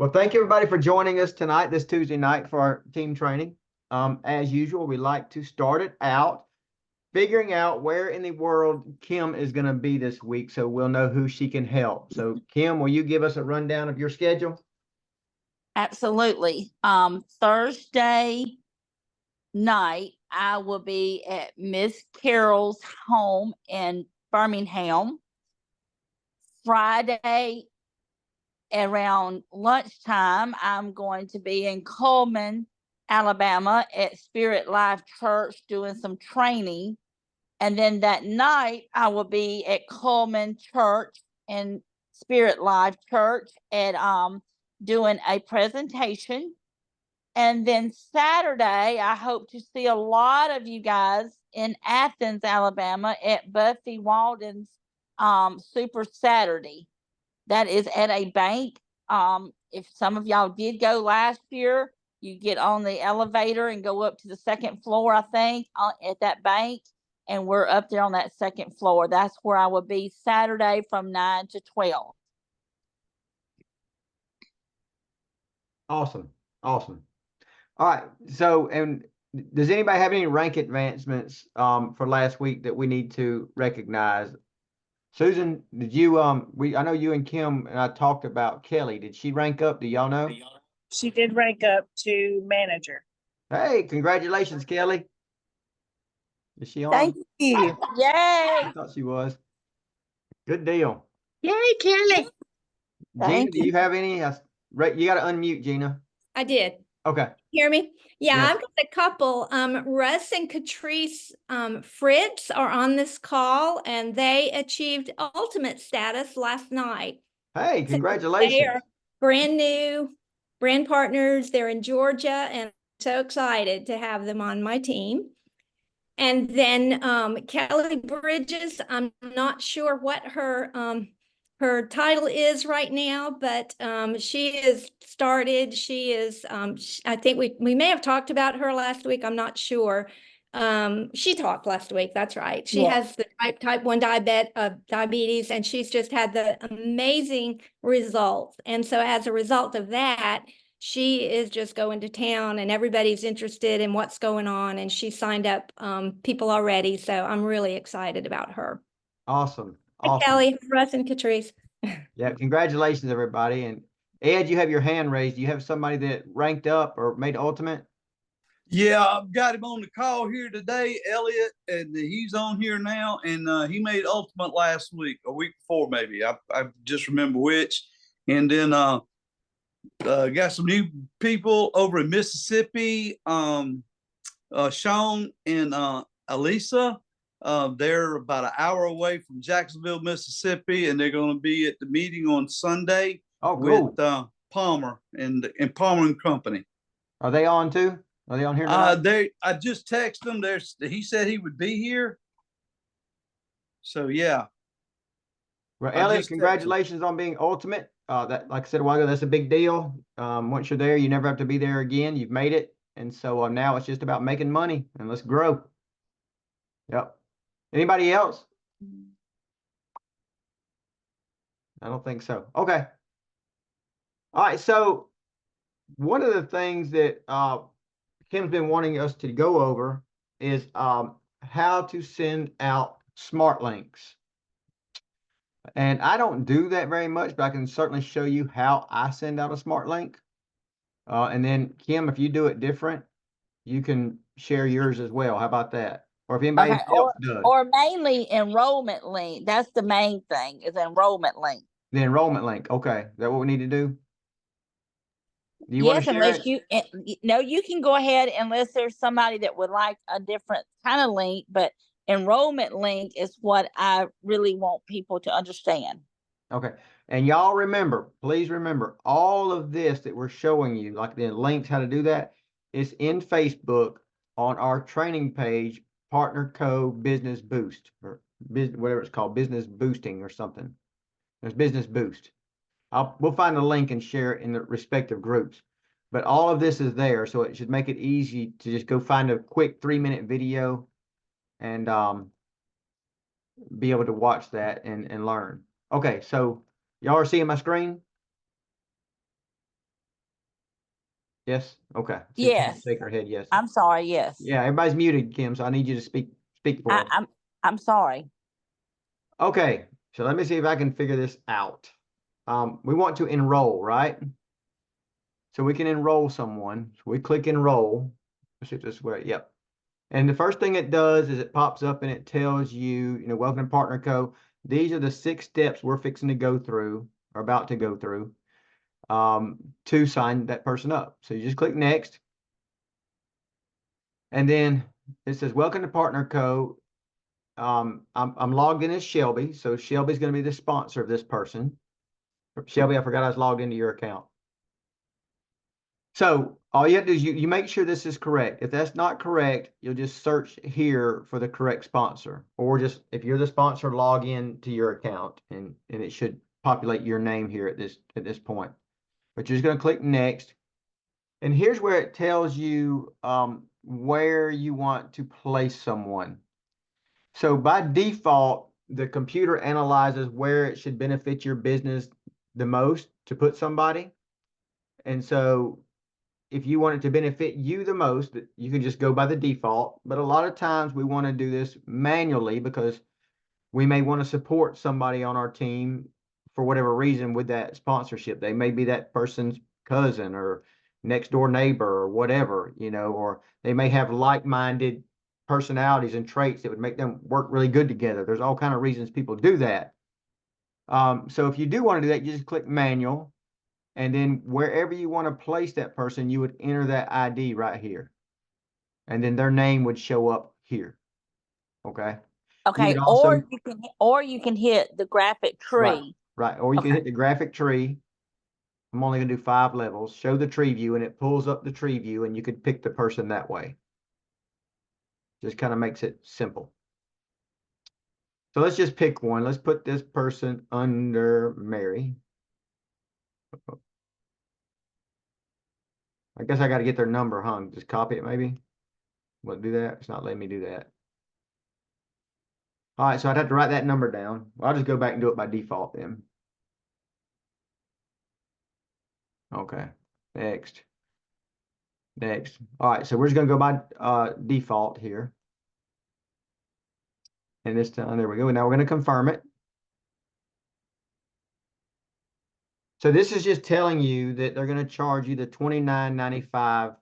Well, thank you everybody for joining us tonight, this Tuesday night for our team training. As usual, we like to start it out figuring out where in the world Kim is going to be this week so we'll know who she can help. So Kim, will you give us a rundown of your schedule? Absolutely. Thursday night, I will be at Miss Carol's home in Birmingham. Friday around lunchtime, I'm going to be in Coleman, Alabama at Spirit Life Church doing some training. And then that night, I will be at Coleman Church and Spirit Life Church at doing a presentation. And then Saturday, I hope to see a lot of you guys in Athens, Alabama at Buffy Walden's Super Saturday. That is at a bank. If some of y'all did go last year, you get on the elevator and go up to the second floor, I think, at that bank. And we're up there on that second floor. That's where I will be Saturday from 9 to 12. Awesome. Awesome. All right. So, and does anybody have any rank advancements for last week that we need to recognize? Susan, did you I know you and Kim and I talked about Kelly. Did she rank up? Do y'all know? She did rank up to manager. Hey, congratulations, Kelly. Is she on? Thank you. Yay. I thought she was. Good deal. Yay, Kelly. Gina, do you have any? Right, you got to unmute, Gina. I did. Okay. Hear me? Yeah, Yes. I've got a couple. Russ and Catrice Fritz are on this call, and they achieved ultimate status last night. Hey, So congratulations. they are brand new brand partners. They're in Georgia, and I'm so excited to have them on my team. And then Kelly Bridges, I'm not sure what her title is right now, but she is started. She is, I think we may have talked about her last week. I'm not sure. She talked last week. That's right. She has the type 1 diabetes, and she's just had the amazing results. And so as a result of that, she is just going to town, and everybody's interested in what's going on. And she signed up people already. So I'm really excited about her. Awesome. Hi, Awesome. Kelly, Russ, and Catrice. Yeah, congratulations, everybody. And Ed, you have your hand raised. Do you have somebody that ranked up or made ultimate? Yeah, I've got him on the call here today, Elliot, and he's on here now. And he made ultimate last week, a week before maybe. I just remember which. And then got some new people over in Mississippi. Sean and Elisa. They're about an hour away from Jacksonville, Mississippi, and they're going to be at the meeting on Sunday. Oh, cool. With Palmer and Palmer and Company. Are they on too? Are they on here tonight? I just texted him. He said he would be here. So yeah. Well, Elliot, congratulations on being ultimate. That, like I said a while ago, that's a big deal. Once you're there, you never have to be there again. You've made it, and so now it's just about making money and let's grow. Yep. Anybody else? I don't think so. Okay. All right. So one of the things that Kim's been wanting us to go over is how to send out smart links. And I don't do that very much, but I can certainly show you how I send out a smart link. And then Kim, if you do it different, you can share yours as well. How about that? Or if anybody else does. Or mainly enrollment link. That's the main thing, is enrollment link. The enrollment link. Okay. Is that what we need to do? Do you want to share it? No, you can go ahead unless there's somebody that would like a different kind of link, but enrollment link is what I really want people to understand. Okay. And y'all remember, please remember, all of this that we're showing you, like the links, how to do that, is in Facebook on our training page, Partner Code Business Boost, or whatever it's called, Business Boosting or something. There's Business Boost. We'll find the link and share it in the respective groups. But all of this is there, so it should make it easy to just go find a quick 3-minute video and be able to watch that and learn. Okay, so y'all are seeing my screen? Yes. Okay. See Kim Yes. shake her head. Yes. I'm sorry. Yes. Yeah. Everybody's muted, Kim. So I need you to speak for I, us. I'm sorry. Okay. So let me see if I can figure this out. We want to enroll, right? So we can enroll someone. So we click enroll. Let's see if this way. Yep. And the first thing it does is it pops up and it tells you, welcome to Partner Co. These are the 6 steps we're fixing to go through or about to go through to sign that person up. So you just click next. And then it says, welcome to Partner Co. I'm logged in as Shelby. So Shelby's going to be the sponsor of this person. Shelby, I forgot I was logged into your account. So all you have to do is you make sure this is correct. If that's not correct, you'll just search here for the correct sponsor, or just if you're the sponsor, log in to your account and it should populate your name here at this point. But you're just going to click next. And here's where it tells you where you want to place someone. So by default, the computer analyzes where it should benefit your business the most to put somebody. And so if you want it to benefit you the most, you can just go by the default. But a lot of times we want to do this manually because we may want to support somebody on our team for whatever reason with that sponsorship. They may be that person's cousin or next door neighbor or whatever, or they may have like-minded personalities and traits that would make them work really good together. There's all kind of reasons people do that. So if you do want to do that, you just click manual. And then wherever you want to place that person, you would enter that ID right here. And then their name would show up here. Okay. You Okay. would also, Or you can hit the graphic tree. right. Or you can hit the graphic tree. I'm only going to do 5 levels. Show the tree view, and it pulls up the tree view, and you could pick the person that way. Just kind of makes it simple. So let's just pick one. Let's put this person under Mary. I guess I got to get their number, huh? Just copy it maybe. Will it do that? It's not letting me do that. All right, so I'd have to write that number down. Well, I'll just go back and do it by default then. Okay, next. Next. All right, so we're just going to go by default here. And this time, there we go. And now we're going to confirm it. So this is just telling you that they're going to charge you the $29.95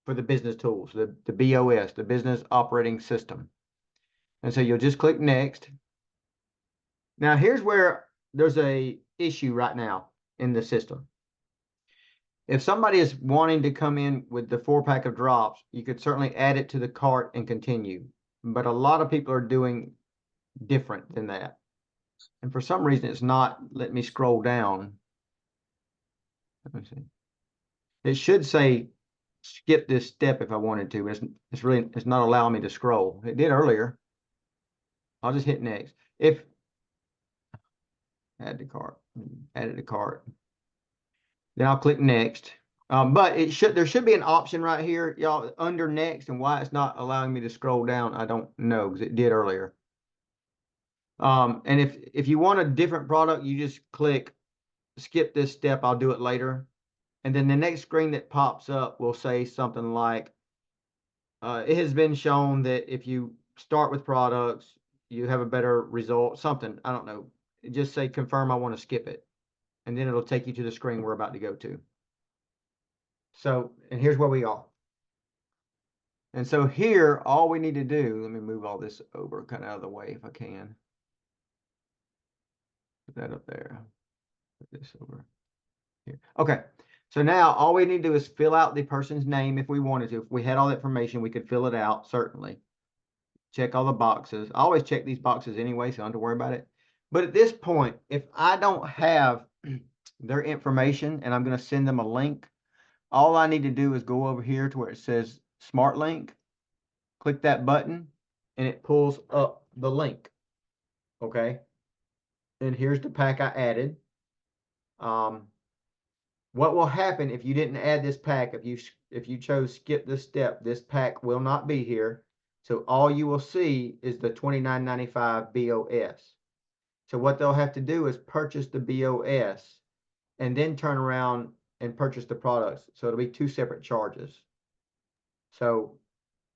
for the business tools, the BOS, the business operating system. And so you'll just click next. Now here's where there's a issue right now in the system. If somebody is wanting to come in with the 4-pack of drops, you could certainly add it to the cart and continue. But a lot of people are doing different than that. And for some reason, it's not letting me scroll down. Let me see. It should say skip this step if I wanted to, but it's not allowing me to scroll. It did earlier. I'll just hit next. If add to cart, added to cart. Then I'll click next. But there should be an option right here, y'all, under next, and why it's not allowing me to scroll down, I don't know, because it did earlier. And if you want a different product, you just click skip this step, I'll do it later. And then the next screen that pops up will say something like, it has been shown that if you start with products, you have a better result, something, I don't know. Just say confirm I want to skip it. And then it'll take you to the screen we're about to go to. So, and here's where we are. And so here, all we need to do, let me move all this over kind of out of the way if I can. Put that up there. Put this over here. Okay. So now all we need to do is fill out the person's name if we wanted to. If we had all the information, we could fill it out, certainly. Check all the boxes. I always check these boxes anyway, so I don't have to worry about it. But at this point, if I don't have their information and I'm going to send them a link, all I need to do is go over here to where it says Smart Link, click that button, and it pulls up the link. Okay. And here's the pack I added. What will happen if you didn't add this pack? If you chose skip this step, this pack will not be here. So all you will see is the $29.95 BOS. So what they'll have to do is purchase the BOS and then turn around and purchase the products. So it'll be 2 separate charges. So,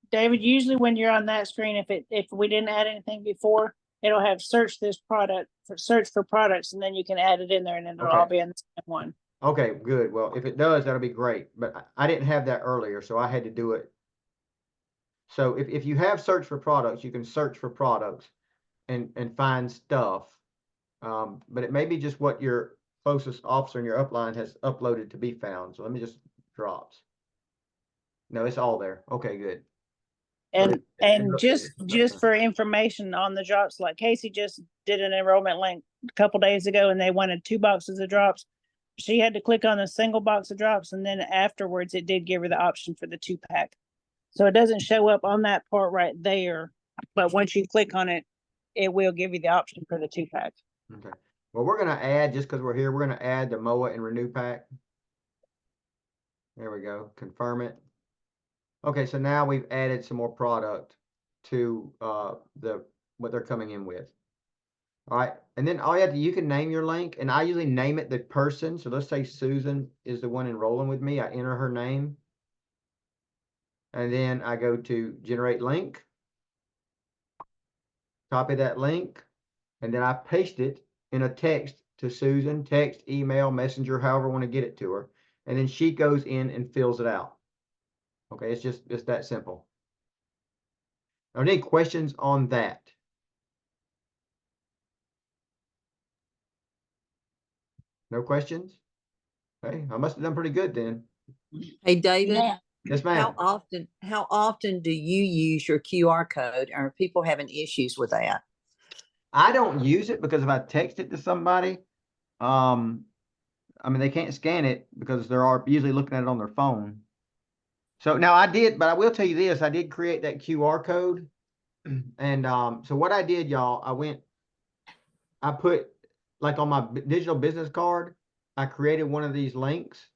David, usually when you're on that screen, if we didn't add anything before, it'll have search this product for search for products, and then you can add it in there, and it'll all Okay. be in the same one. okay, good. Well, if it does, that'll be great. But I didn't have that earlier, so I had to do it. So if you have search for products, you can search for products and find stuff. But it may be just what your closest officer in your upline has uploaded to be found. So let me just drops. No, it's all there. Okay, good. And It- just for information on the drops, like Casey just did an enrollment link a couple days ago, and they wanted 2 boxes of drops. She had to click on a single box of drops, and then afterwards it did give her the option for the 2-pack. So it doesn't show up on that part right there, but once you click on it, it will give you the option for the 2-pack. Okay. Well, we're gonna add, just because we're here, we're gonna add the MOA and Renew pack. There we go. Confirm it. Okay, so now we've added some more product to what they're coming in with. All right, and then all you have to, you can name your link, and I usually name it the person. So let's say Susan is the one enrolling with me. I enter her name, and then I go to generate link, copy that link, and then I paste it in a text to Susan, text, email, messenger, however I want to get it to her, and then she goes in and fills it out. Okay, it's that simple. Are there any questions on that? No questions? Okay, I must have done pretty good then. Hey, David, Now, Yes, how ma'am. often do you use your QR code? Are people having issues with that? I don't use it because if I text it to somebody, I mean, they can't scan it because they're usually looking at it on their phone. So now I did, but I will tell you this, I did create that QR code. And so what I did, y'all, I put like on my digital business card, I created one of these links,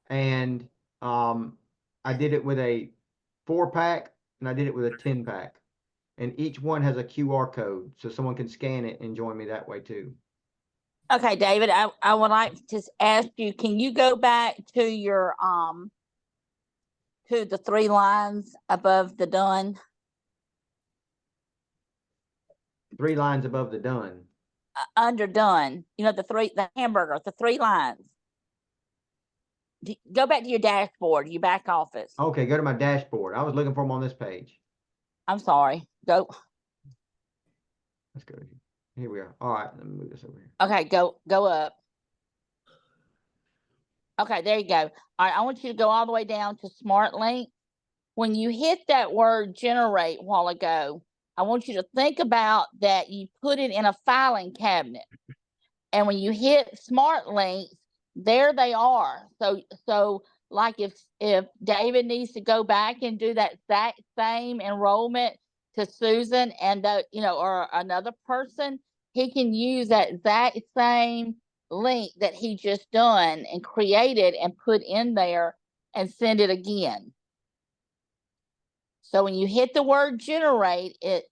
and I did it with a 4-pack and I did it with a 10-pack. And each one has a QR code, so someone can scan it and join me that way too. okay, David, I would like to ask you, can you go back to your to the 3 lines above the done? 3 lines above the done. Under done, you know, the hamburger, the 3 lines. Go back to your dashboard, your back office. Okay, go to my dashboard. I was looking for them on this page. I'm sorry. Go. Let's go. Here we are. All right, let me move this over here. Okay, go up. Okay, there you go. All right, I want you to go all the way down to Smart Link. When you hit that word generate a while ago, I want you to think about that you put it in a filing cabinet. And when you hit Smart Links, there they are. So like if David needs to go back and do that exact same enrollment to Susan and or another person, he can use that exact same link that he just done and created and put in there and send it again. So when you hit the word generate, it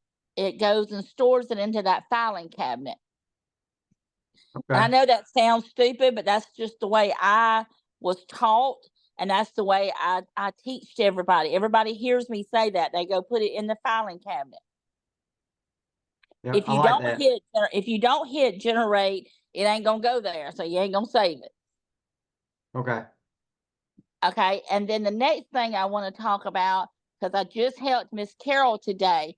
goes and stores it into that filing cabinet. Okay. And I know that sounds stupid, but that's just the way I was taught. And that's the way I teach to everybody. Everybody hears me say that. They go put it in the filing cabinet. Yeah, If I you like don't that. if you don't hit generate, it ain't gonna go there. So you ain't gonna save it. Okay. Okay. And then the next thing I want to talk about, because I just helped Miss Carol today,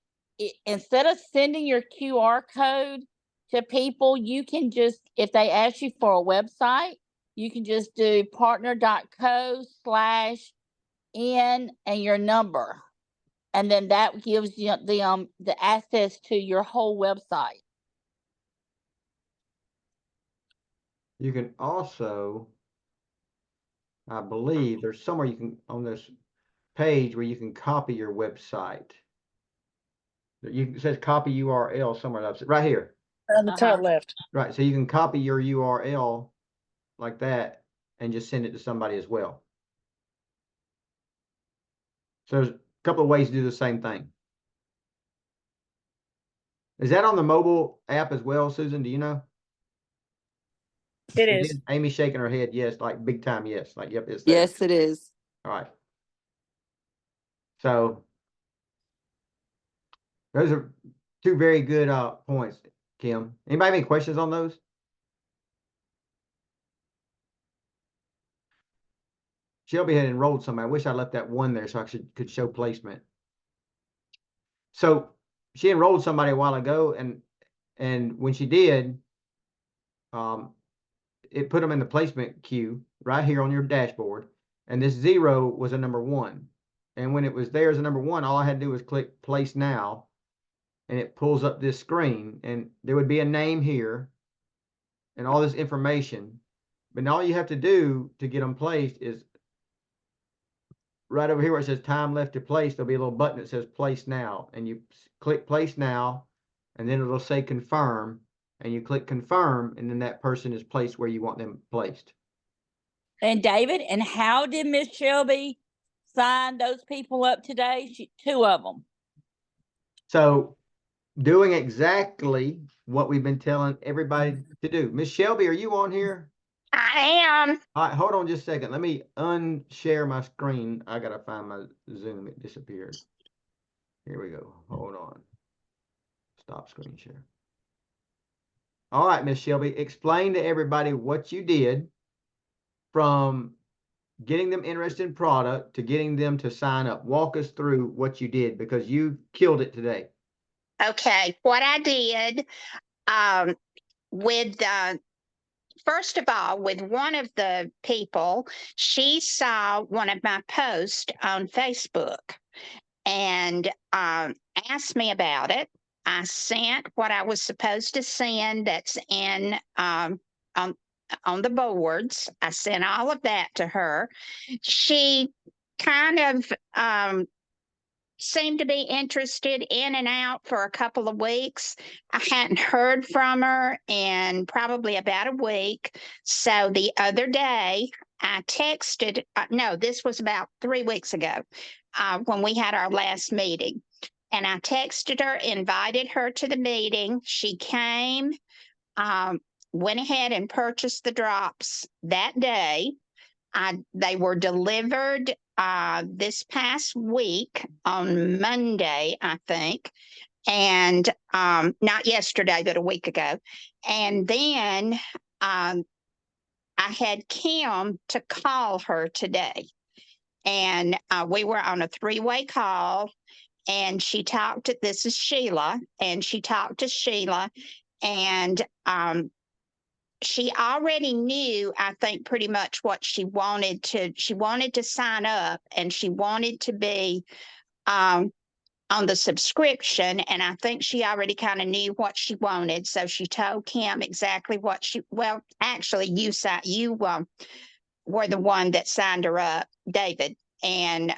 instead of sending your QR code to people, you can just, if they ask you for a website, you can just do partner.co/in and your number. And then that gives you the access to your whole website. You can also, I believe there's somewhere you can, on this page where you can copy your website. It says copy URL somewhere else, right here. On the top left. Right, so you can copy your URL like that and just send it to somebody as well. So there's a couple of ways to do the same thing. Is that on the mobile app as well, Susan? Do you know? It is. Amy's shaking her head, yes, like big time, yes, like, yep, it's there. Yes, it is. All right. So those are two very good points, Kim. Anybody have any questions on those? Shelby had enrolled somebody. I wish I left that one there so I could show placement. So she enrolled somebody a while ago, and when she did, it put them in the placement queue right here on your dashboard, and this 0 was a number 1. And when it was there as a number 1, all I had to do was click place now, and it pulls up this screen, and there would be a name here and all this information. But all you have to do to get them placed is right over here where it says time left to place, there'll be a little button that says place now, and you click place now, and then it'll say confirm, and you click confirm, and then that person is placed where you want them placed. And David, and how did Miss Shelby sign those people up today? 2 of them. So doing exactly what we've been telling everybody to do. Miss Shelby, are you on here? I am. All right, hold on just a second. Let me unshare my screen. I gotta find my Zoom. It disappeared. Here we go. Hold on. Stop screen share. All right, Miss Shelby, explain to everybody what you did from getting them interested in product to getting them to sign up. Walk us through what you did because you killed it today. Okay. What I did with first of all, with one of the people, she saw one of my posts on Facebook and asked me about it. I sent what I was supposed to send that's in on the boards. I sent all of that to her. She kind of seemed to be interested in and out for a couple of weeks. I hadn't heard from her in probably about a week. So the other day, I texted, no, this was about 3 weeks ago when we had our last meeting. And I texted her, invited her to the meeting. She came, went ahead and purchased the drops that day. They were delivered this past week on Monday, I think, and not yesterday, but a week ago. And then I had Kim to call her today, and we were on a 3-way call. And she talked to, this is Sheila, and she talked to Sheila, and she already knew, I think, pretty much what she wanted to sign up, and she wanted to be on the subscription. And I think she already kind of knew what she wanted. So she told Kim exactly what well, actually you were the one that signed her up, David, and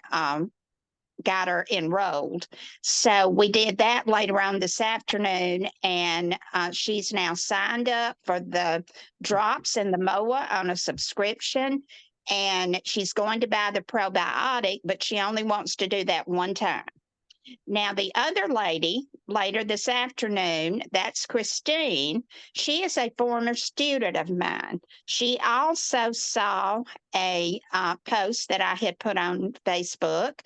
got her enrolled. So we did that later on this afternoon, and she's now signed up for the drops and the MOA on a subscription. And she's going to buy the probiotic, but she only wants to do that one time. Now, the other lady later this afternoon, that's Christine. She is a former student of mine. She also saw a post that I had put on Facebook,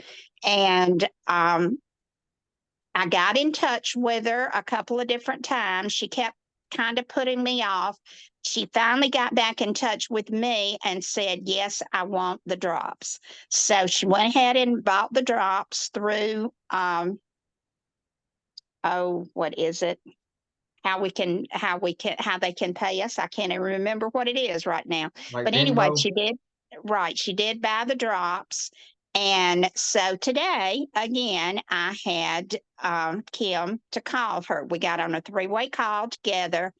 and I got in touch with her a couple of different times. She kept kind of putting me off. She finally got back in touch with me and said, yes, I want the drops. So she went ahead and bought the drops through, what is it? How they can pay us. I can't even remember what it is right now. Like but anyway, Venmo? she did buy the drops. And so today, again, I had Kim to call her. We got on a 3-way call together,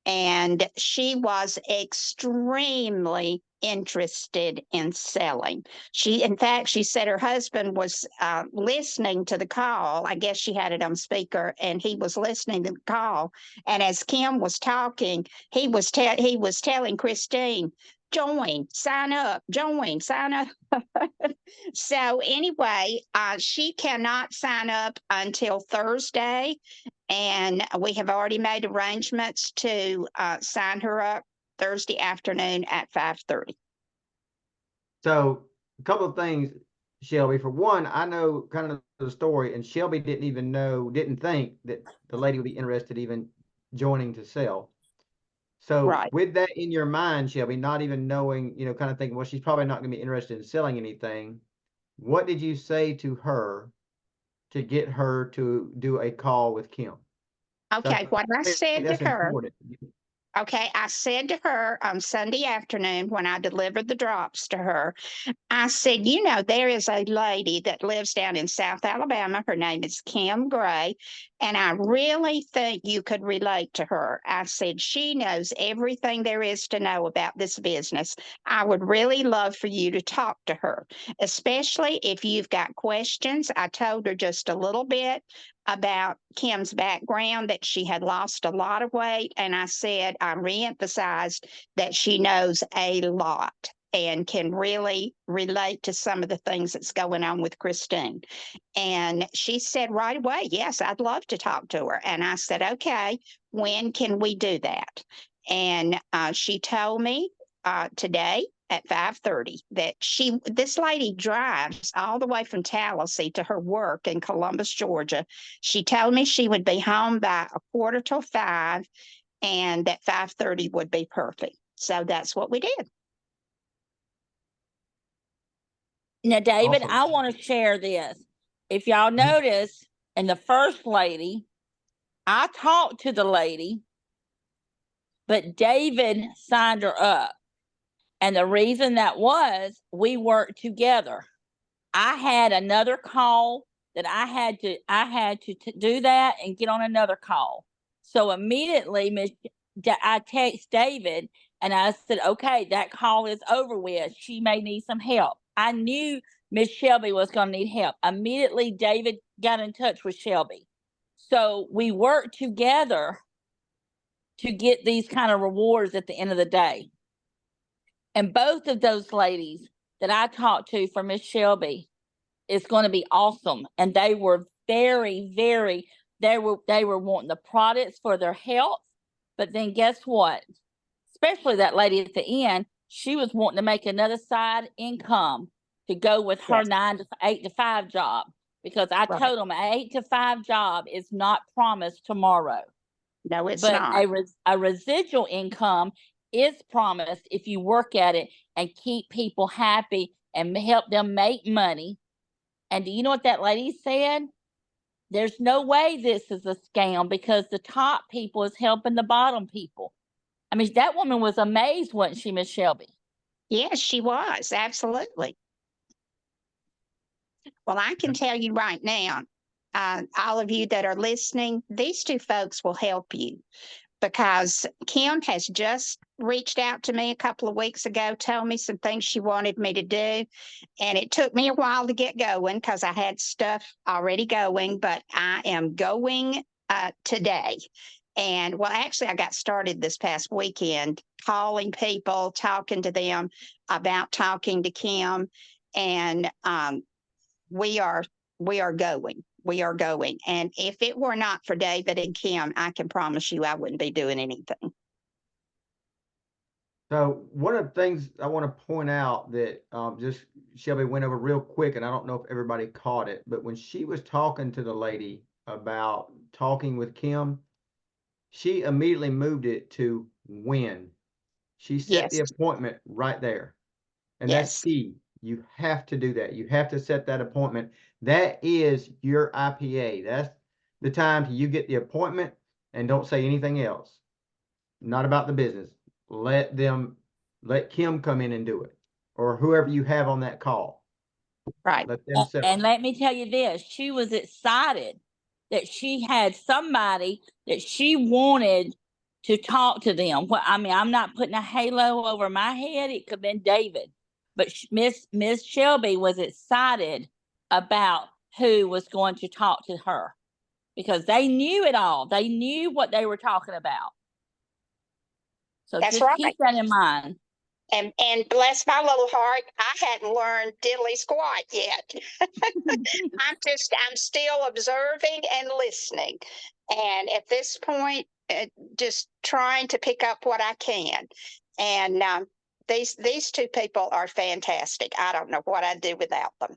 and she was extremely interested in selling. In fact, she said her husband was listening to the call. I guess she had it on speaker, and he was listening to the call. And as Kim was talking, he was telling Christine, join, sign up, join, sign up. So anyway, she cannot sign up until Thursday, and we have already made arrangements to sign her up Thursday afternoon at 5:30. So a couple of things, Shelby. For one, I know kind of the story, and Shelby didn't think that the lady would be interested even joining to sell. So Right. with that in your mind, Shelby, not even knowing, kind of thinking, well, she's probably not going to be interested in selling anything. What did you say to her to get her to do a call with Kim? Okay, what I think said to that's her, important. okay, I said to her on Sunday afternoon when I delivered the drops to her, I said, there is a lady that lives down in South Alabama. Her name is Kim Gray, and I really think you could relate to her. I said, she knows everything there is to know about this business. I would really love for you to talk to her, especially if you've got questions. I told her just a little bit about Kim's background, that she had lost a lot of weight. And I said, I reemphasized that she knows a lot and can really relate to some of the things that's going on with Christine. And she said right away, yes, I'd love to talk to her. And I said, okay, when can we do that? And she told me today at 5:30 that this lady drives all the way from Tallahassee to her work in Columbus, Georgia. She told me she would be home by 4:45 and that 5:30 would be perfect. So that's what we did. Now, David, Awesome. I want to share this. If y'all notice, in the first lady, I talked to the lady, but David signed her up. And the reason that was, we worked together. I had another call that I had to do that and get on another call. So immediately, I text David and I said, okay, that call is over with. She may need some help. I knew Miss Shelby was going to need help. Immediately, David got in touch with Shelby. So we worked together to get these kind of rewards at the end of the day. And both of those ladies that I talked to for Miss Shelby is going to be awesome. And they were very, very, they were wanting the products for their health. But then guess what? Especially that lady at the end, she was wanting to make another side income to go with her Yes. 8 to 5 job. Because I Right. told them an 8 to 5 job is not promised tomorrow. No, it's But not. a residual income is promised if you work at it and keep people happy and help them make money. And do you know what that lady said? There's no way this is a scam because the top people is helping the bottom people. I mean, that woman was amazed, wasn't she, Miss Shelby? Yes, she was. Absolutely. Well, I can tell you right now, all of you that are listening, these two folks will help you, because Kim has just reached out to me a couple of weeks ago, told me some things she wanted me to do. And it took me a while to get going because I had stuff already going, but I am going today. And well, actually, I got started this past weekend calling people, talking to them about talking to Kim. And we are going. We are going. And if it were not for David and Kim, I can promise you I wouldn't be doing anything. So one of the things I want to point out that just Shelby went over real quick, and I don't know if everybody caught it, but when she was talking to the lady about talking with Kim, she immediately moved it to when. She set the Yes. appointment right there. And that's Yes. key. You have to do that. You have to set that appointment. That is your IPA. That's the time you get the appointment, and don't say anything else. Not about the business. Let Kim come in and do it, or whoever you have on that call. Right. Let them sell And it. let me tell you this, she was excited that she had somebody that she wanted to talk to them. Well, I mean, I'm not putting a halo over my head. It could have been David, but Miss Shelby was excited about who was going to talk to her because they knew it all. They knew what they were talking about. So That's just right. keep that in mind. And bless my little heart, I hadn't learned diddly squat yet. I'm still observing and listening. And at this point, just trying to pick up what I can. And these two people are fantastic. I don't know what I'd do without them.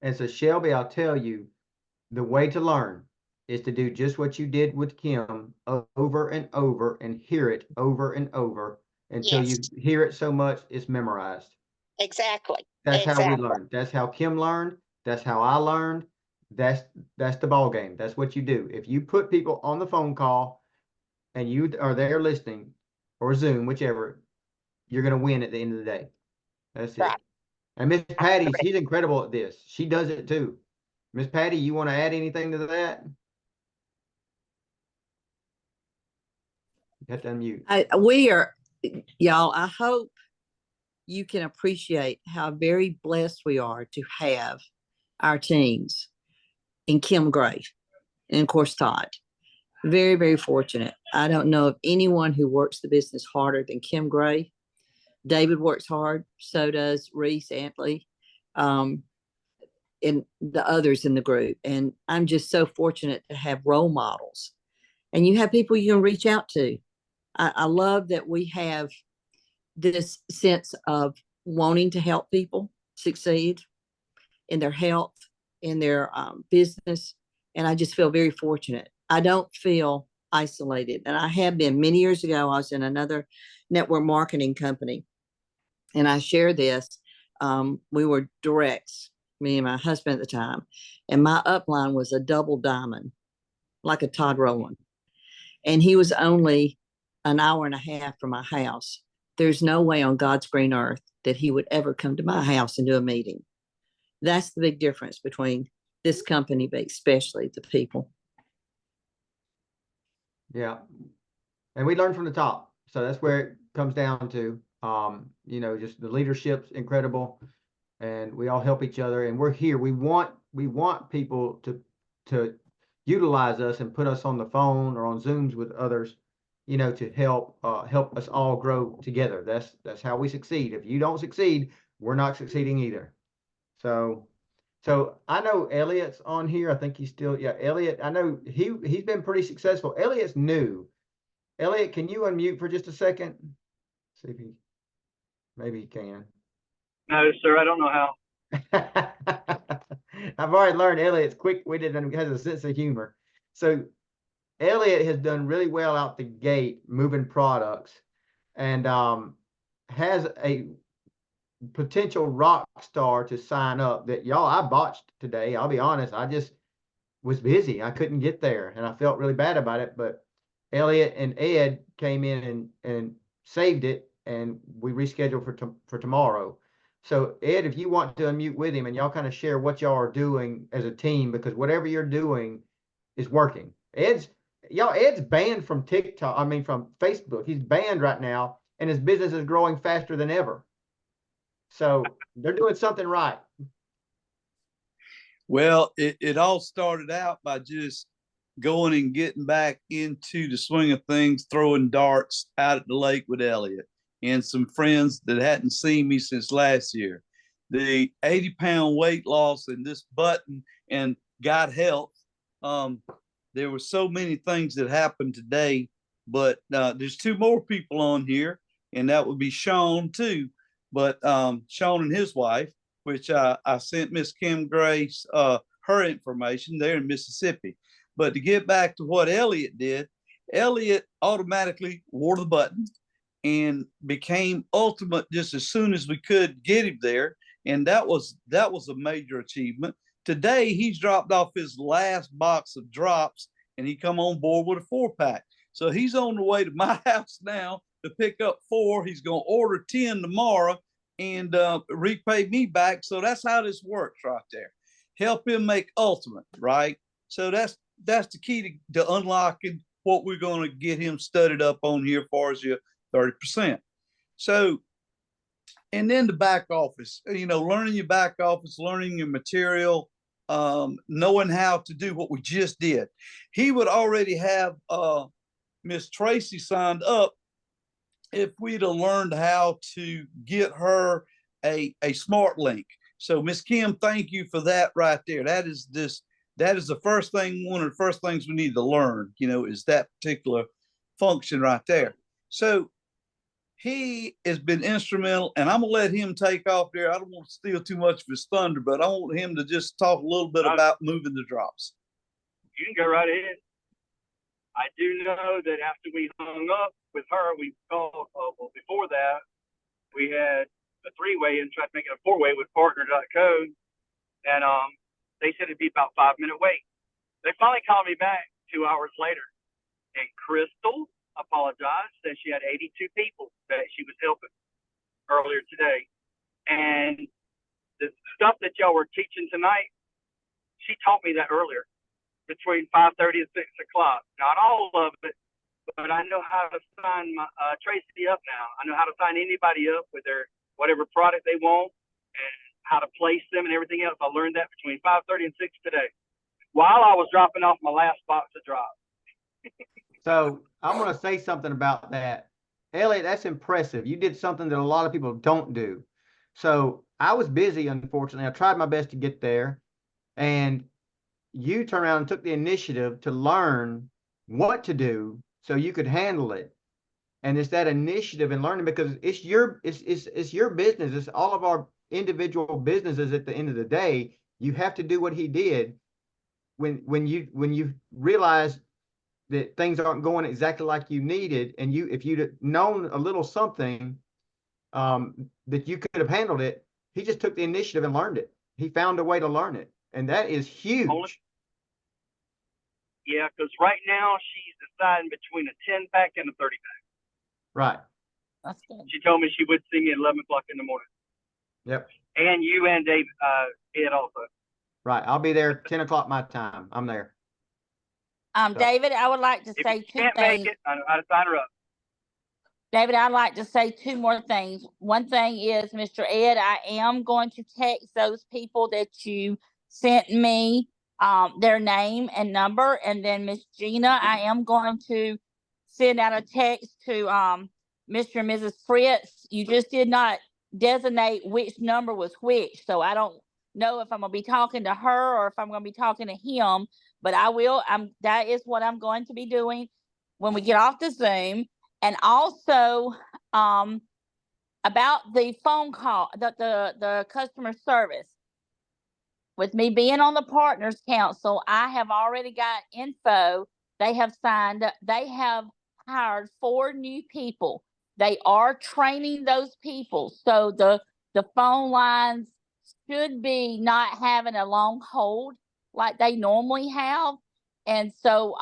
And so Shelby, I'll tell you, the way to learn is to do just what you did with Kim over and over and hear it over and over until Yes, you hear it so much it's memorized. exactly. That's how we Exactly. learn. That's how Kim learned. That's how I learned. That's the ball game. That's what you do. If you put people on the phone call and you are there listening, or Zoom, whichever, you're gonna win at the end of the day. That's Right. it. And Miss I Patty, agree. she's incredible at this. She does it too. Miss Patty, you want to add anything to that? You have to unmute. We are, y'all, I hope you can appreciate how very blessed we are to have our teams and Kim Gray and of course Todd. Very, very fortunate. I don't know of anyone who works the business harder than Kim Gray. David works hard, so does Reese Antley, and the others in the group. And I'm just so fortunate to have role models. And you have people you can reach out to. I love that we have this sense of wanting to help people succeed in their health, in their business. And I just feel very fortunate. I don't feel isolated. And I have been. Many years ago, I was in another network marketing company. And I shared this. We were directs, me and my husband at the time. And my upline was a double diamond, like a Todd Rowland. And he was only an hour and a half from my house. There's no way on God's green earth that he would ever come to my house and do a meeting. That's the big difference between this company, but especially the people. Yeah. And we learn from the top. So that's where it comes down to, just the leadership's incredible and we all help each other and we're here. We want people to utilize us and put us on the phone or on Zooms with others, to help us all grow together. That's how we succeed. If you don't succeed, we're not succeeding either. So I know Elliot's on here. I think he's still, yeah, Elliot. I know he's been pretty successful. Elliot's new. Elliot, can you unmute for just a second? See if maybe he can. No, sir, I don't know how. I've already learned Elliot's quick-witted and has a sense of humor. So Elliot has done really well out the gate moving products and has a potential rock star to sign up that y'all I botched today. I'll be honest. I just was busy. I couldn't get there and I felt really bad about it. But Elliot and Ed came in and saved it and we rescheduled for tomorrow. So Ed, if you want to unmute with him and y'all kind of share what y'all are doing as a team, because whatever you're doing is working. Ed's banned from TikTok. I mean, from Facebook. He's banned right now and his business is growing faster than ever. So they're doing something right. Well, it all started out by just going and getting back into the swing of things, throwing darts out at the lake with Elliot and some friends that hadn't seen me since last year. The 80-pound weight loss and this button and God health. There were so many things that happened today, but there's two more people on here, and that would be Sean too. But Sean and his wife, which I sent Miss Kim Grace her information there in Mississippi. But to get back to what Elliot did, Elliot automatically wore the button and became ultimate just as soon as we could get him there. And that was a major achievement. Today, he's dropped off his last box of drops and he come on board with a 4-pack. So he's on the way to my house now to pick up 4. He's going to order 10 tomorrow and repay me back. So that's how this works right there. Help him make ultimate, right? So that's the key to unlocking what we're going to get him studied up on here as far as your 30%. So, and then the back office, learning your back office, learning your material, knowing how to do what we just did. He would already have Miss Tracy signed up if we'd have learned how to get her a smart link. So Miss Kim, thank you for that right there. That is the first thing, one of the first things we need to learn, is that particular function right there. So he has been instrumental, and I'm gonna let him take off there. I don't want to steal too much of his thunder, but I want him to just talk a little bit about moving the drops. You can go right ahead. I do know that after we hung up with her, we called, well, before that, we had a three-way and tried to make it a four-way with partner.co. And they said it'd be about 5-minute wait. They finally called me back 2 hours later. And Crystal apologized, said she had 82 people that she was helping earlier today. And the stuff that y'all were teaching tonight, she taught me that earlier, between 5:30 and 6 o'clock. Not all of it, but I know how to sign my Tracy up now. I know how to sign anybody up with their whatever product they want and how to place them and everything else. I learned that between 5:30 and 6 today while I was dropping off my last box of drops. So I'm going to say something about that. Elliot, that's impressive. You did something that a lot of people don't do. So I was busy, unfortunately. I tried my best to get there. And you turned around and took the initiative to learn what to do so you could handle it. And it's that initiative and learning, because it's your business. It's all of our individual businesses. At the end of the day, you have to do what he did. When you realize that things aren't going exactly like you needed, and if you'd known a little something, that you could have handled it, he just took the initiative and learned it. He found a way to learn it, and that is huge. Yeah, because right now she's deciding between a 10-pack and a 30-pack. Right. That's good. She told me she would see me at 11 o'clock in the morning. Yep. And you and Dave, Ed also. Right. I'll be there 10 o'clock my time. I'm there. So, David, I would like to If say you two can't things. make it, I know how to sign her up. David, I'd like to say two more things. One thing is, Mr. Ed, I am going to text those people that you sent me their name and number. And then Miss Gina, I am going to send out a text to Mr. and Mrs. Fritz. You just did not designate which number was which. So I don't know if I'm going to be talking to her or if I'm going to be talking to him. But I will. That is what I'm going to be doing when we get off the Zoom. And also about the phone call, the customer service. With me being on the Partners Council, I have already got info. They have hired 4 new people. They are training those people. So the phone lines should be not having a long hold like they normally have. And so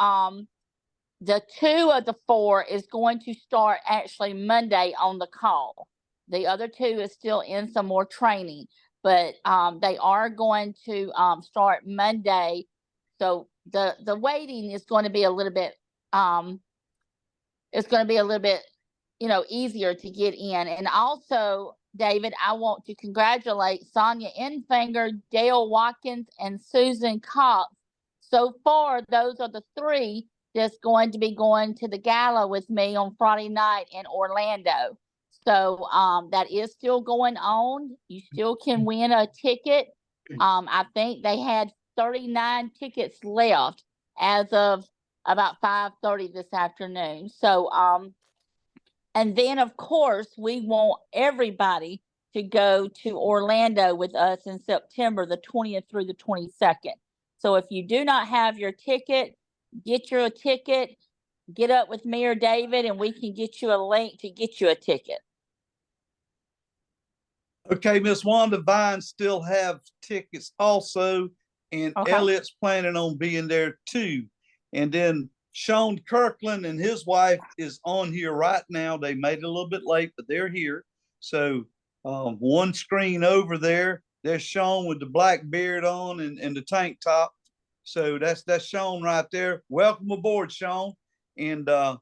the 2 of the 4 is going to start actually Monday on the call. The other 2 is still in some more training, but they are going to start Monday. So the waiting is going to be a little bit easier to get in. And also, David, I want to congratulate Sonia Enfinger, Dale Watkins, and Susan Cox. So far, those are the 3 that's going to be going to the gala with me on Friday night in Orlando. So that is still going on. You still can win a ticket. I think they had 39 tickets left as of about 5:30 this afternoon. So and then of course we want everybody to go to Orlando with us in September the 20th through the 22nd. So if you do not have your ticket, get your ticket, get up with me or David, and we can get you a link to get you a ticket. Okay, Miss Wanda Vine still have tickets also, and Okay. Elliot's planning on being there too. And then Sean Kirkland and his wife is on here right now. They made it a little bit late, but they're here. So one screen over there, there's Sean with the black beard on and the tank top. So that's Sean right there. Welcome aboard, Sean. And one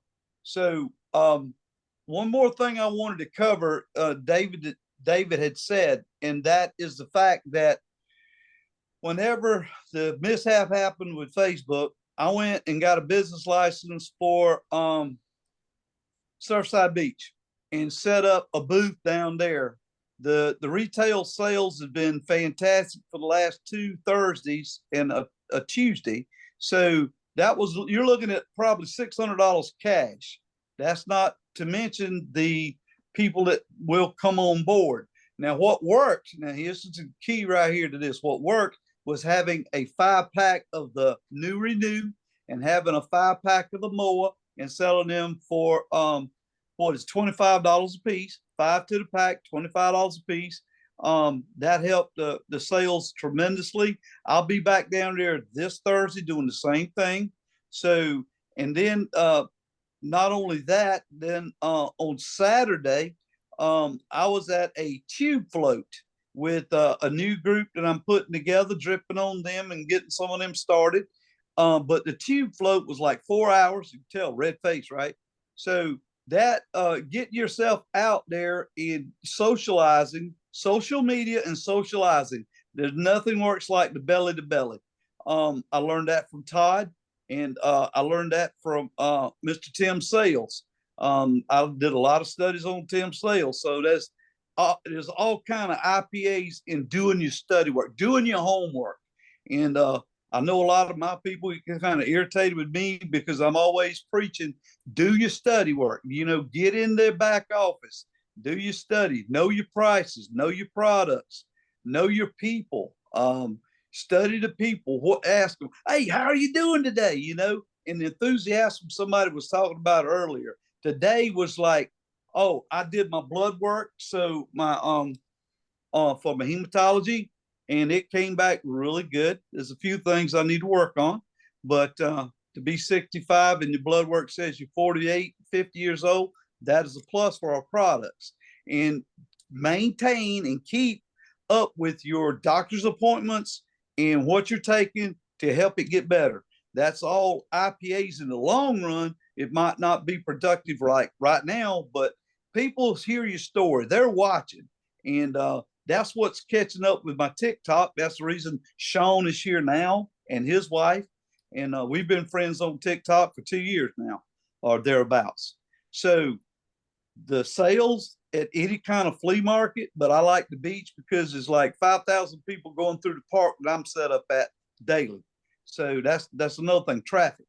more thing I wanted to cover, David had said, and that is the fact that whenever the mishap happened with Facebook, I went and got a business license for Surfside Beach and set up a booth down there. The retail sales have been fantastic for the last 2 Thursdays and a Tuesday. So you're looking at probably $600 cash. That's not to mention the people that will come on board. Now, what worked, now here's the key right here to this. What worked was having a 5-pack of the new Renew and having a 5-pack of the mower and selling them for what is $25 a piece, 5 to the pack, $25 a piece. That helped the sales tremendously. I'll be back down there this Thursday doing the same thing. So, and then not only that, then on Saturday, I was at a tube float with a new group that I'm putting together, dripping on them and getting some of them started. But the tube float was like 4 hours. You can tell, red face, right? So that get yourself out there in socializing, social media and socializing. There's nothing works like the belly to belly. I learned that from Todd, and I learned that from Mr. Tim Sales. I did a lot of studies on Tim Sales. So there's all kind of IPAs in doing your study work, doing your homework. And I know a lot of my people get kind of irritated with me because I'm always preaching, do your study work, you know, get in their back office, do your study, know your prices, know your products, know your people, study the people, ask them, hey, how are you doing today? You know, and the enthusiasm somebody was talking about earlier today was like, oh, I did my blood work. So my, for my hematology, and it came back really good. There's a few things I need to work on, but to be 65 and your blood work says you're 48, 50 years old, that is a plus for our products. And maintain and keep up with your doctor's appointments and what you're taking to help it get better. That's all IPAs in the long run. It might not be productive like right now, but people hear your story. They're watching. And that's what's catching up with my TikTok. That's the reason Sean is here now and his wife. And we've been friends on TikTok for 2 years now or thereabouts. So the sales at any kind of flea market, but I like the beach because there's like 5,000 people going through the park that I'm set up at daily. So that's another thing, traffic.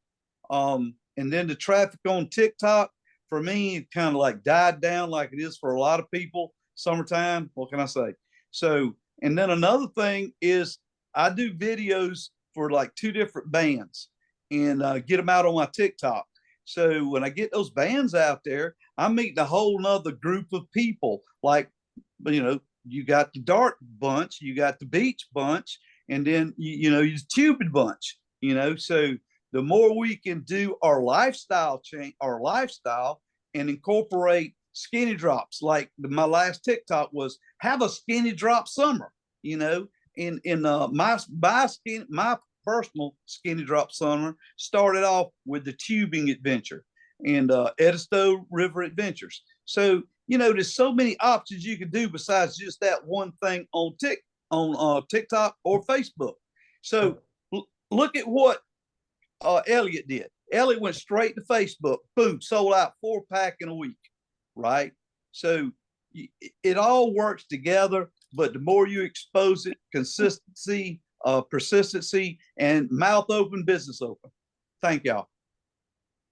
And then the traffic on TikTok, for me, it kind of like died down like it is for a lot of people. Summertime, what can I say? So, and then another thing is I do videos for like 2 different bands and get them out on my TikTok. So when I get those bands out there, I'm meeting a whole nother group of people. Like, you know, you got the dark bunch, you got the beach bunch, and then, you know, you tubing bunch, you know. So the more we can do our lifestyle change, our lifestyle, and incorporate skinny drops. Like my last TikTok was have a skinny drop summer, you know, in my personal skinny drop summer started off with the tubing adventure and Edisto River Adventures. So, you know, there's so many options you can do besides just that one thing on TikTok or Facebook. So look at what Elliot did. Elliot went straight to Facebook, boom, sold out 4-pack in a week, right? So it all works together, but the more you expose it, consistency, persistency, and mouth open, business open. Thank y'all.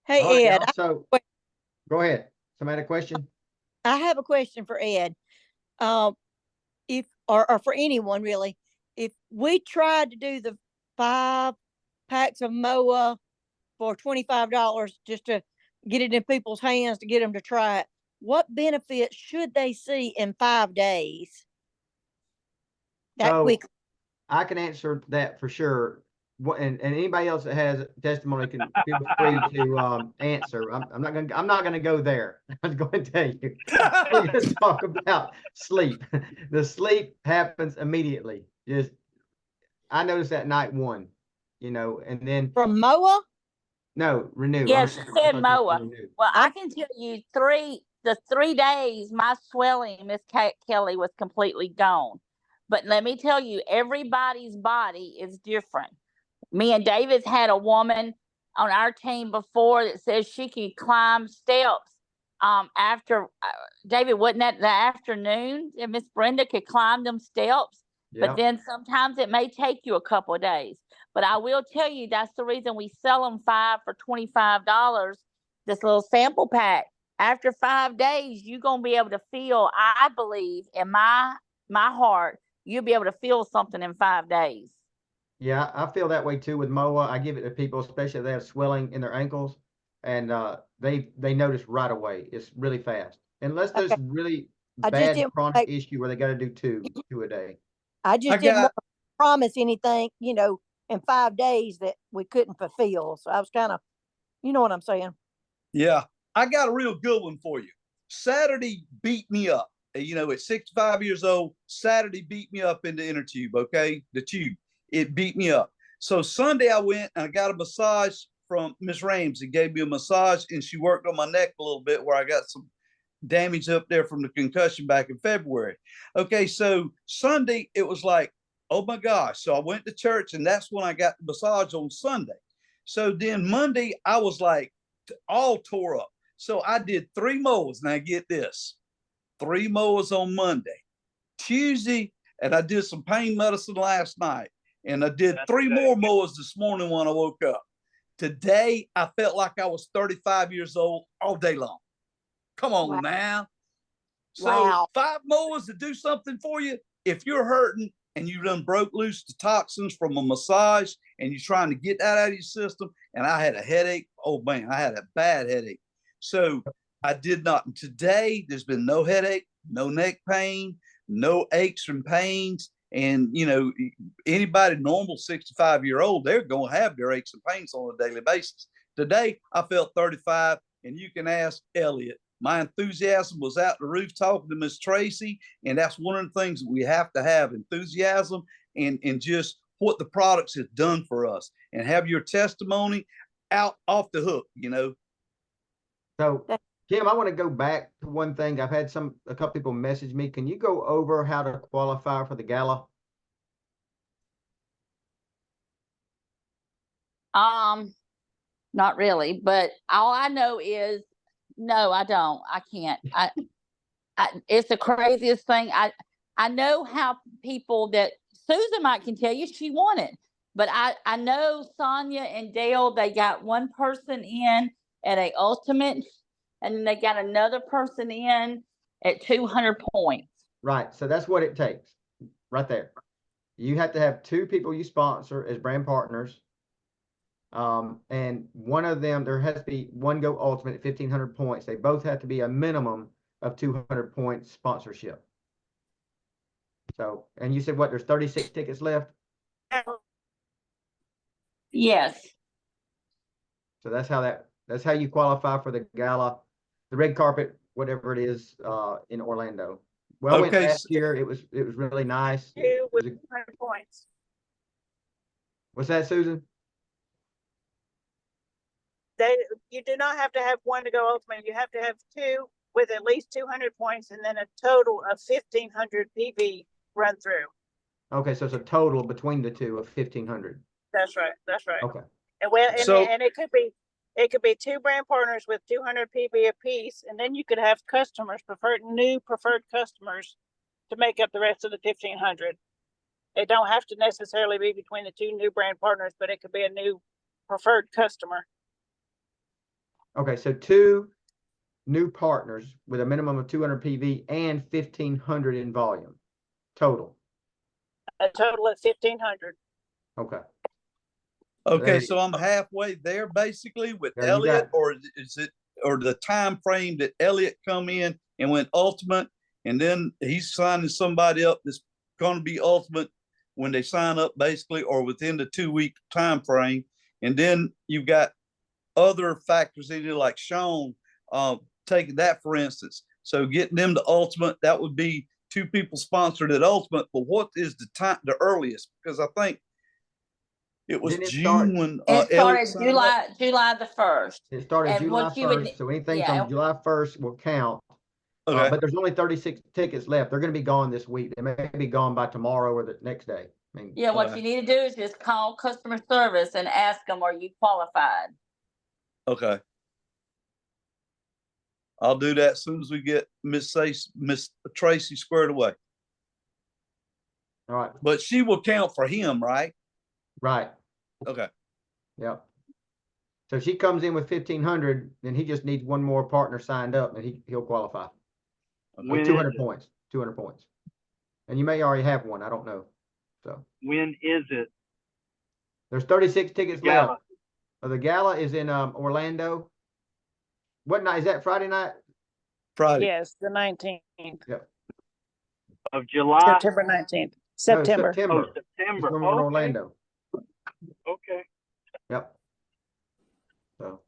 Hey, All right, Ed, so go ahead. Somebody had a question? I have a question for Ed. If or for anyone really, if we tried to do the 5 packs of MOA for $25 just to get it in people's hands to get them to try it, what benefits should they see in 5 days? That So quick. I can answer that for sure. What and anybody else that has testimony can feel free to answer. I'm not gonna go there. I was going to tell you. We're gonna talk about sleep. The sleep happens immediately. Just I noticed that night 1, you know, and then From MOA? no, Renew. Yes, I you thought said you MOA. Renew. Well, I can tell you the 3 days, my swelling, Miss Kelly, was completely gone. But let me tell you, everybody's body is different. Me and David's had a woman on our team before that says she could climb steps. After David, wasn't that the afternoon? And Miss Brenda could climb them steps. But Yep. then sometimes it may take you a couple of days. But I will tell you, that's the reason we sell them 5 for $25. This little sample pack. after 5 days, you're gonna be able to feel, I believe, in my heart, you'll be able to feel something in 5 days. Yeah, I feel that way too with MOA. I give it to people, especially if they have swelling in their ankles, and they notice right away. It's really fast, unless there's Okay. really I just bad didn't chronic like, issue where they got to do two a day. I I just didn't got want to promise anything, in 5 days that we couldn't fulfill. So I was kind of, you know what I'm saying? Yeah, I got a real good one for you. Saturday beat me up. At 65 years old, Saturday beat me up in the inner tube. Okay, the tube, it beat me up. So Sunday I went and I got a massage from Miss Ramsey. Gave me a massage and she worked on my neck a little bit where I got some damage up there from the concussion back in February. Okay, so Sunday it was like, oh my gosh. So I went to church and that's when I got the massage on Sunday. So then Monday I was like all tore up. So I did 3 mowers. Now get this, 3 mowers on Monday, Tuesday, and I did some pain medicine last night. And I did 3 more mowers this morning when I woke up. Today, I felt like I was 35 years old all day long. Come on Wow. now. So Wow. 5 mowers to do something for you. If you're hurting and you done broke loose the toxins from a massage and you're trying to get that out of your system, and I had a headache. Oh man, I had a bad headache. So I did not. Today, there's been no headache, no neck pain, no aches and pains. And, anybody normal 65-year-old, they're going to have their aches and pains on a daily basis. Today, I felt 35, and you can ask Elliot. My enthusiasm was out the roof talking to Miss Tracy. And that's one of the things that we have to have, enthusiasm and just what the products have done for us, and have your testimony out off the hook, So, Kim, I want to go back to one thing. I've had a couple people message me. Can you go over how to qualify for the gala? Not really, but all I know is, no, I don't. I can't. It's the craziest thing. I know how people that Susan might can tell you she won it, but I know Sonia and Dale, they got one person in at a ultimate, and then they got another person in at 200 points. Right. So that's what it takes right there. You have to have 2 people you sponsor as brand partners. And one of them, there has to be one go ultimate at 1,500 points. They both have to be a minimum of 200 points sponsorship. So, and you said what, there's 36 tickets left? Yes. So that's how you qualify for the gala, the red carpet, whatever it is, in Orlando. Well, I went Okay. last year. It was really nice. With 200 points. What's that, Susan? You do not have to have one to go ultimate. You have to have 2 with at least 200 points, and then a total of 1,500 PV run through. Okay, so it's a total between the 2 of 1,500. That's right. That's right. Okay. And well, So- and it could be 2 brand partners with 200 PV apiece, and then you could have customers, new preferred customers, to make up the rest of the 1,500. It don't have to necessarily be between the 2 new brand partners, but it could be a new preferred customer. Okay, so 2 new partners with a minimum of 200 PV and 1,500 in volume total. A total of 1,500. Okay. Okay, so I'm halfway there basically with There you Elliot, go. or is it, or the time frame that Elliot come in and went ultimate, and then he's signing somebody up that's going to be ultimate when they sign up basically, or within the 2-week time frame, and then you've got other factors in it like Sean, taking that for instance. So getting them to ultimate, that would be 2 people sponsored at ultimate. But what is the earliest? Because I think it was Didn't it June start- when It Elliot started signed up. July the 1st. It started And July what you would- 1st, so anything yeah. from July 1st will count. Okay. But there's only 36 tickets left. They're going to be gone this week. They may be gone by tomorrow or the next day. I mean, Yeah, what you need to do is just call customer service and ask them, are you qualified? Okay. I'll do that as soon as we get Miss Tracy squared away. all right. But she will count for him, right? Right. Okay. Yep. So if she comes in with 1,500, then he just needs one more partner signed up, and he'll qualify. When With is 200 it? points. 200 points. And you may already have one. I don't know. So When is it? there's 36 tickets Gala. left. The gala is in Orlando. What night is that? Friday night? Friday. Yes, the 19th, Of July? September 19th, No, September. Oh, September. It's September. gonna be in Okay. Orlando. Okay. Yep. So,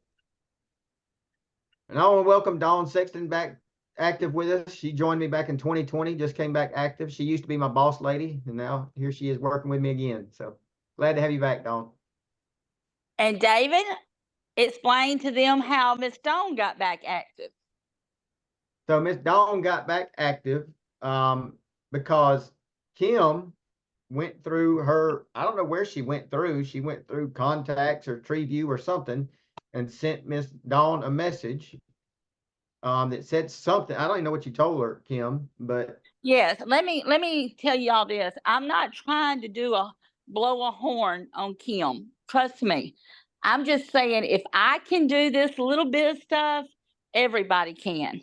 and I want to welcome Dawn Sexton back active with us. She joined me back in 2020, just came back active. She used to be my boss lady, and now here she is working with me again. So glad to have you back, Dawn. And David, explain to them how Miss Dawn got back active. So Miss Dawn got back active because Kim went through her, I don't know where she went through. She went through contacts or TreeView or something and sent Miss Dawn a message that said something. I don't even know what you told her, Kim, but Yes, let me tell you all this. I'm not trying to blow a horn on Kim. Trust me. I'm just saying if I can do this little bit of stuff, everybody can.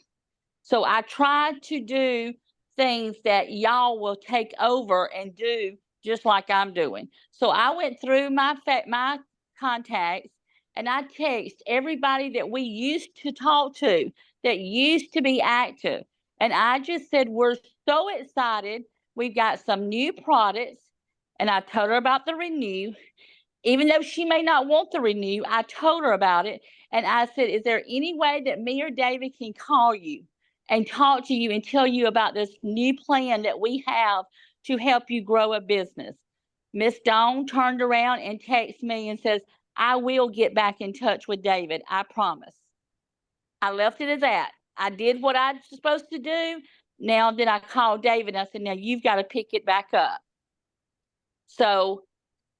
So I tried to do things that y'all will take over and do just like I'm doing. So I went through my contacts and I text everybody that we used to talk to that used to be active. And I just said, we're so excited. We've got some new products. And I told her about the renew. Even though she may not want the renew, I told her about it. And I said, is there any way that me or David can call you and talk to you and tell you about this new plan that we have to help you grow a business? Miss Dawn turned around and texted me and says, I will get back in touch with David. I promise. I left it as that. I did what I was supposed to do. Now then I called David and I said, now you've got to pick it back up. So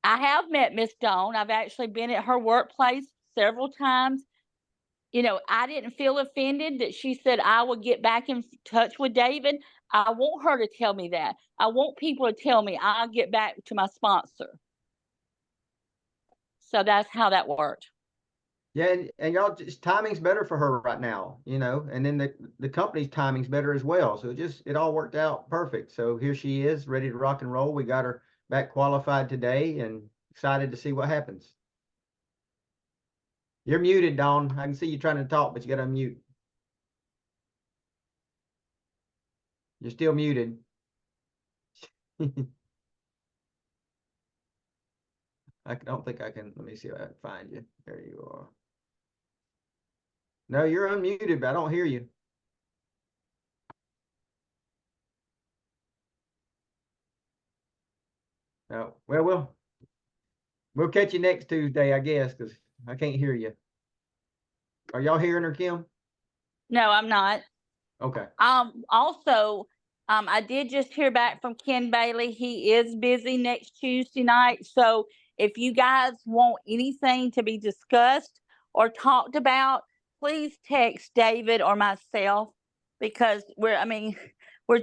I have met Miss Dawn. I've actually been at her workplace several times. You know, I didn't feel offended that she said I would get back in touch with David. I want her to tell me that. I want people to tell me I'll get back to my sponsor. So that's how that worked. yeah, and y'all, just timing's better for her right now, and then the company's timing's better as well. So it all worked out perfect. So here she is, ready to rock and roll. We got her back qualified today and excited to see what happens. You're muted, Dawn. I can see you trying to talk, but you got to unmute. You're still muted. I don't think I can. Let me see if I can find you. There you are. No, you're unmuted, but I don't hear you. No. Well, we'll catch you next Tuesday, I guess, because I can't hear you. Are y'all hearing her, Kim? No, I'm not. Okay. Also, I did just hear back from Ken Bailey. He is busy next Tuesday night. So if you guys want anything to be discussed or talked about, please text David or myself because we're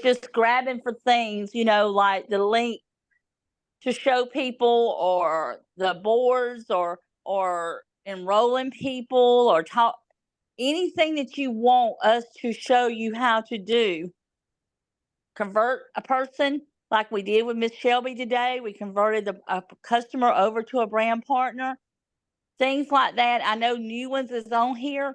just grabbing for things, like the link to show people or the boards or enrolling people or talk anything that you want us to show you how to do. Convert a person like we did with Miss Shelby today. We converted a customer over to a brand partner. Things like that. I know new ones is on here,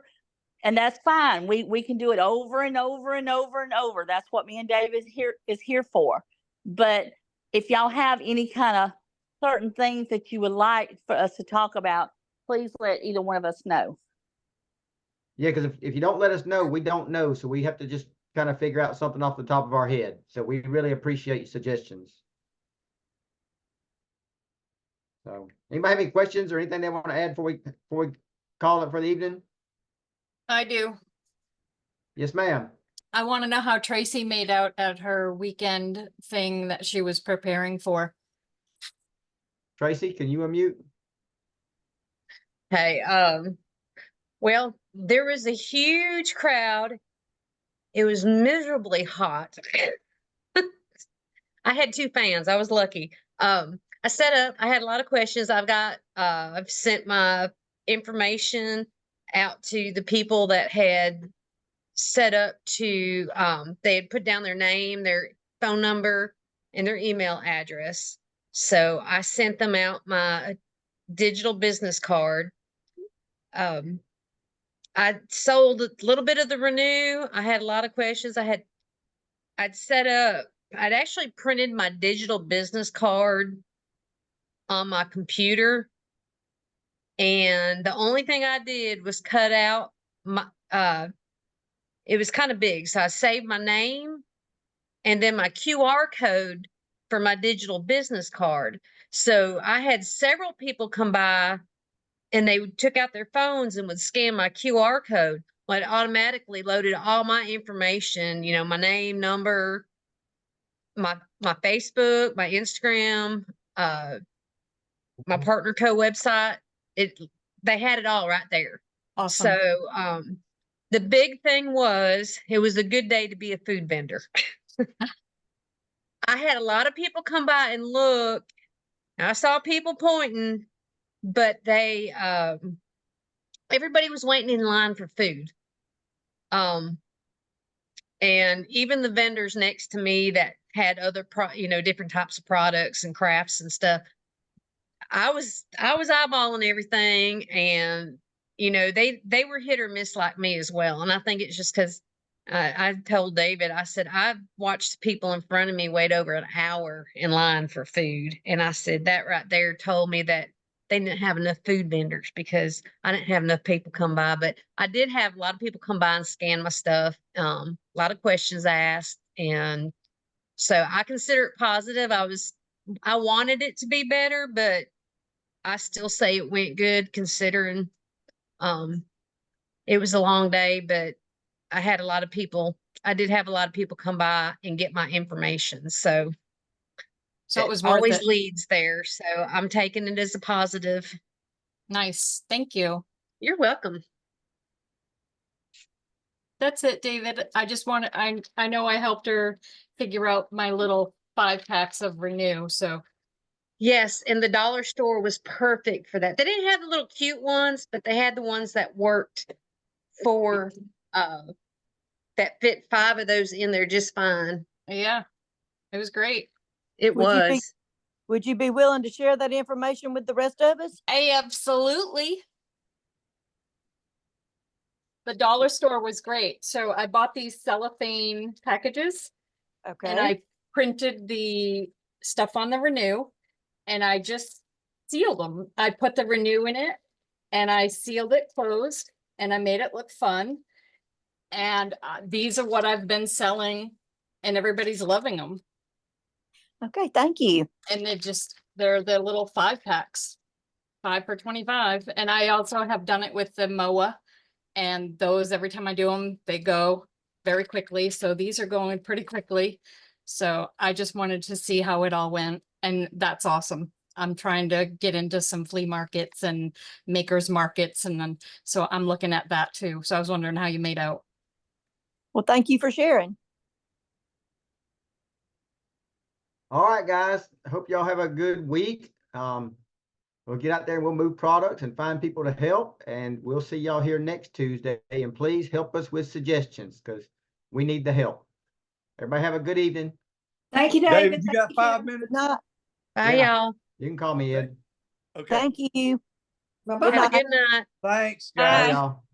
and that's fine. We can do it over and over and over and over. That's what me and David is here for. But if y'all have any kind of certain things that you would like for us to talk about, please let either one of us know. Yeah, because if you don't let us know, we don't know. So we have to just kind of figure out something off the top of our head. So we really appreciate your suggestions. So anybody have any questions or anything they want to add before we call it for the evening? I do. Yes, ma'am. I want to know how Tracy made out at her weekend thing that she was preparing for. Tracy, can you unmute? Hey, well, there was a huge crowd. It was miserably hot. I had 2 fans. I was lucky. I set up, I had a lot of questions. I've sent my information out to the people that had set up to, they had put down their name, their phone number, and their email address. So I sent them out my digital business card. I sold a little bit of the Renew. I had a lot of questions. I'd actually printed my digital business card on my computer. And the only thing I did was cut out my, it was kind of big. So I saved my name and then my QR code for my digital business card. So I had several people come by and they took out their phones and would scan my QR code. Well, it automatically loaded all my information, you know, my name, number, my Facebook, my Instagram, my partner co website. They had it all right there. Awesome. So the big thing was it was a good day to be a food vendor. I had a lot of people come by and look. I saw people pointing, but they everybody was waiting in line for food. And even the vendors next to me that had other different types of products and crafts and stuff, I was eyeballing everything, and they were hit or miss like me as well. And I think it's just because I told David, I said, I've watched people in front of me wait over an hour in line for food. And I said, that right there told me that they didn't have enough food vendors because I didn't have enough people come by. But I did have a lot of people come by and scan my stuff. A lot of questions asked. And so I consider it positive. I wanted it to be better, but I still say it went good considering it was a long day, but I did have a lot of people come by and get my information. So it was worth always it. leads there. So I'm taking it as a positive. Nice. Thank you. You're welcome. That's it, David. I just want to, I know I helped her figure out my little 5 packs of Renew. So yes. And the dollar store was perfect for that. They didn't have the little cute ones, but they had the ones that worked for, that fit 5 of those in there just fine. yeah, it was great. It was. Would you be willing to share that information with the rest of us? Absolutely. The dollar store was great. So I bought these cellophane packages. Okay. And I printed the stuff on the Renew and I just sealed them. I put the Renew in it and I sealed it closed and I made it look fun. And these are what I've been selling and everybody's loving them. Okay, thank you. And they're the little 5 packs, 5 for $25. And I also have done it with the MOA, and those, every time I do them, they go very quickly. So these are going pretty quickly. So I just wanted to see how it all went. And that's awesome. I'm trying to get into some flea markets and makers markets. And then, so I'm looking at that too. So I was wondering how you made out. Well, thank you for sharing. All right, guys. Hope y'all have a good week. We'll get out there and we'll move products and find people to help. And we'll see y'all here next Tuesday. And please help us with suggestions because we need the help. Everybody have a good evening. Thank you, David. David, you got 5 minutes? Good Bye, Yeah. y'all. You can call me Ed. Okay. Thank you. Have a good night. Thanks, Bye. guys. Bye, y'all.